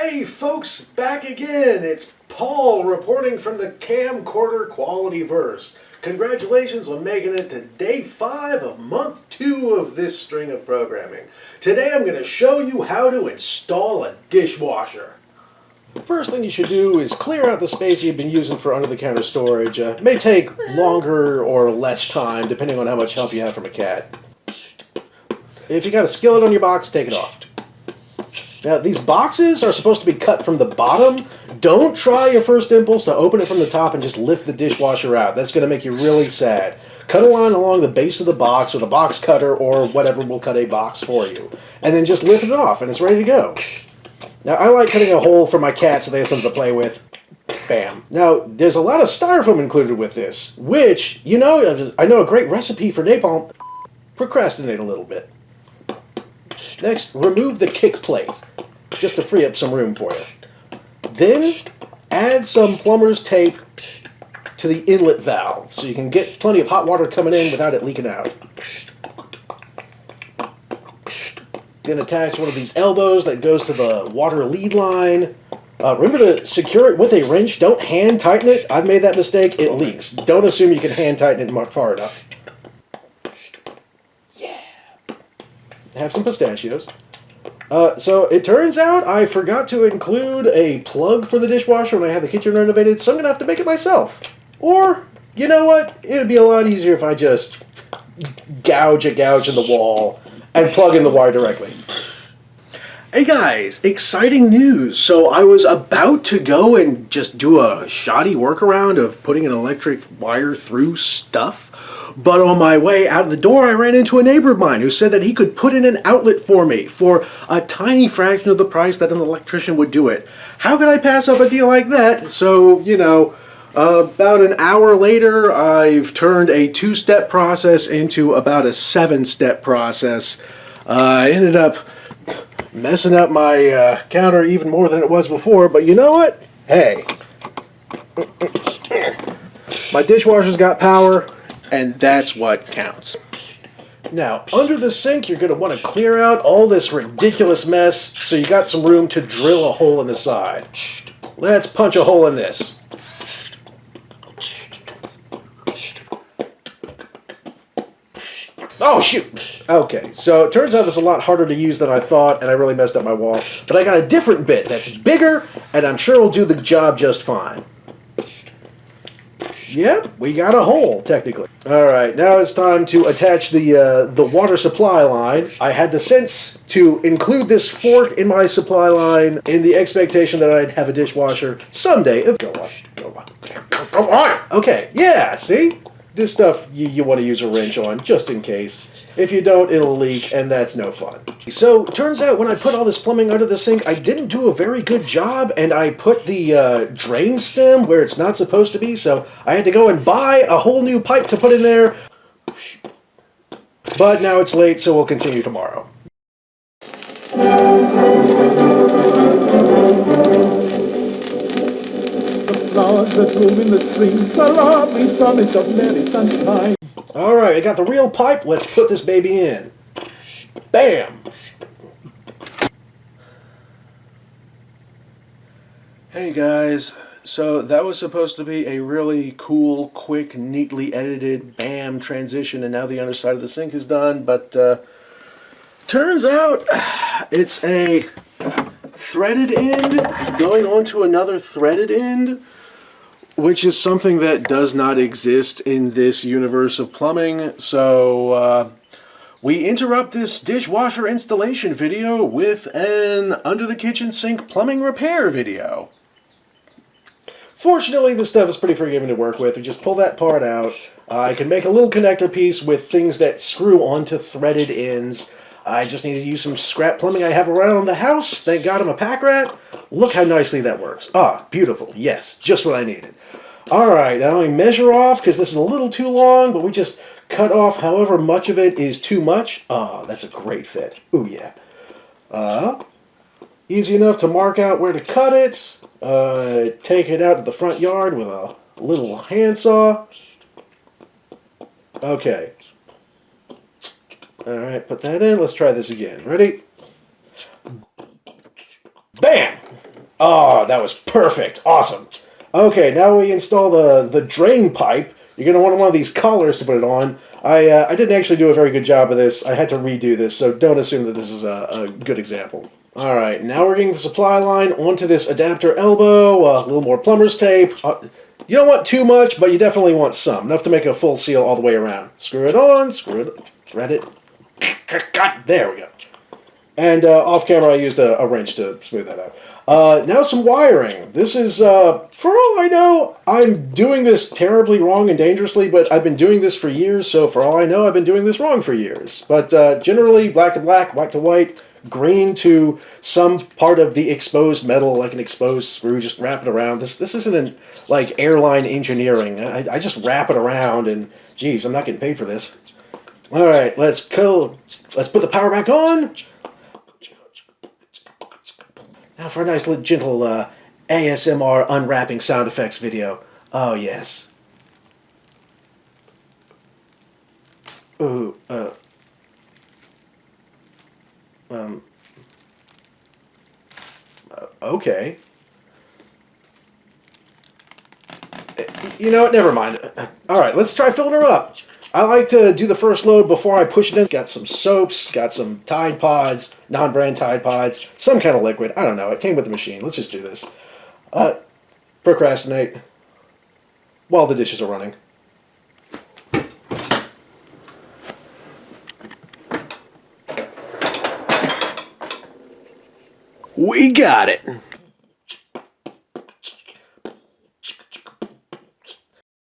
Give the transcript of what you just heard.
Hey folks, back again. It's Paul reporting from the camcorder quality verse. Congratulations on making it to day 5 of month 2 of this string of programming. Today I'm going to show you how to install a dishwasher. First thing you should do is clear out the space you've been using for under-the-counter storage. It may take longer or less time depending on how much help you have from a cat. If you got a skillet on your box, take it off. Now, these boxes are supposed to be cut from the bottom. Don't try your first impulse to open it from the top and just lift the dishwasher out. That's going to make you really sad. Cut a line along the base of the box with a box cutter or whatever will cut a box for you. And then just lift it off and it's ready to go. Now, I like cutting a hole for my cat so they have something to play with. Bam. Now, there's a lot of styrofoam included with this, which, you know, I know a great recipe for napalm. Procrastinate a little bit. Next, remove the kick plate, just to free up some room for you. Then, add some plumber's tape to the inlet valve, so you can get plenty of hot water coming in without it leaking out. Then attach one of these elbows that goes to the water lead line. Remember to secure it with a wrench. Don't hand tighten it. I've made that mistake. It leaks. Don't assume you can hand tighten it far enough. Have some pistachios. So it turns out I forgot to include a plug for the dishwasher when I had the kitchen renovated, so I'm going to have to make it myself. Or, you know what? It would be a lot easier if I just gouge in the wall and plug in the wire directly. Hey guys, exciting news! So I was about to go and just do a shoddy workaround of putting an electric wire through stuff, but on my way out the door I ran into a neighbor of mine who said that he could put in an outlet for me for a tiny fraction of the price that an electrician would do it. How could I pass up a deal like that? So, you know, about an hour later I've turned a 2-step process into about a 7-step process. I ended up messing up my counter even more than it was before, but you know what? Hey, my dishwasher's got power, and that's what counts. Now, under the sink, you're going to want to clear out all this ridiculous mess so you got some room to drill a hole in the side. Let's punch a hole in this. Oh, shoot! Okay, so it turns out this is a lot harder to use than I thought, and I really messed up my wall. But I got a different bit that's bigger, and I'm sure will do the job just fine. Yep, we got a hole, technically. Alright, now it's time to attach the water supply line. I had the sense to include this fork in my supply line in the expectation that I'd have a dishwasher someday. Go on. Okay, yeah, see? This stuff you want to use a wrench on, just in case. If you don't, it'll leak, and that's no fun. So, turns out when I put all this plumbing under the sink, I didn't do a very good job, and I put the drain stem where it's not supposed to be, so I had to go and buy a whole new pipe to put in there. But now it's late, so we'll continue tomorrow. Alright, I got the real pipe. Let's put this baby in. Bam! Hey guys, so that was supposed to be a really cool, quick, neatly edited bam transition, and now the underside of the sink is done, but turns out it's a threaded end going on to another threaded end, which is something that does not exist in this universe of plumbing. So we interrupt this dishwasher installation video with an under the kitchen sink plumbing repair video. Fortunately, this stuff is pretty forgiving to work with. We just pull that part out. I can make a little connector piece with things that screw onto threaded ends. I just need to use some scrap plumbing I have around the house. Thank God I'm a pack rat. Look how nicely that works. Ah, beautiful. Yes, just what I needed. Alright, now we measure off, because this is a little too long, but we just cut off however much of it is too much. Ah, that's a great fit. Ooh, yeah. Easy enough to mark out where to cut it. Take it out to the front yard with a little handsaw. Okay. Alright, put that in. Let's try this again. Ready? Bam! Oh, that was perfect. Awesome. Okay, now we install the drain pipe. You're going to want one of these collars to put it on. I didn't actually do a very good job of this. I had to redo this, so don't assume that this is a good example. All right, now we're getting the supply line onto this adapter elbow, a little more plumber's tape. You don't want too much, but you definitely want some, enough to make a full seal all the way around. Screw it on, screw it, thread it. There we go. And off camera, I used a wrench to smooth that out. Now some wiring. This is, for all I know, I'm doing this terribly wrong and dangerously, but I've been doing this for years, so for all I know, I've been doing this wrong for years. But generally, black to black, white to white, green to some part of the exposed metal, like an exposed screw, just wrap it around. This isn't like airline engineering. I just wrap it around, and geez, I'm not getting paid for this. All right, let's put the power back on. Now for a nice little gentle ASMR unwrapping sound effects video. Oh yes. Ooh, okay. You know what? Never mind. All right, let's try filling her up. I like to do the first load before I push it in. Got some soaps, got some Tide Pods, non-brand Tide Pods, some kind of liquid. I don't know. It came with the machine. Let's just do this. Procrastinate while the dishes are running. We got it.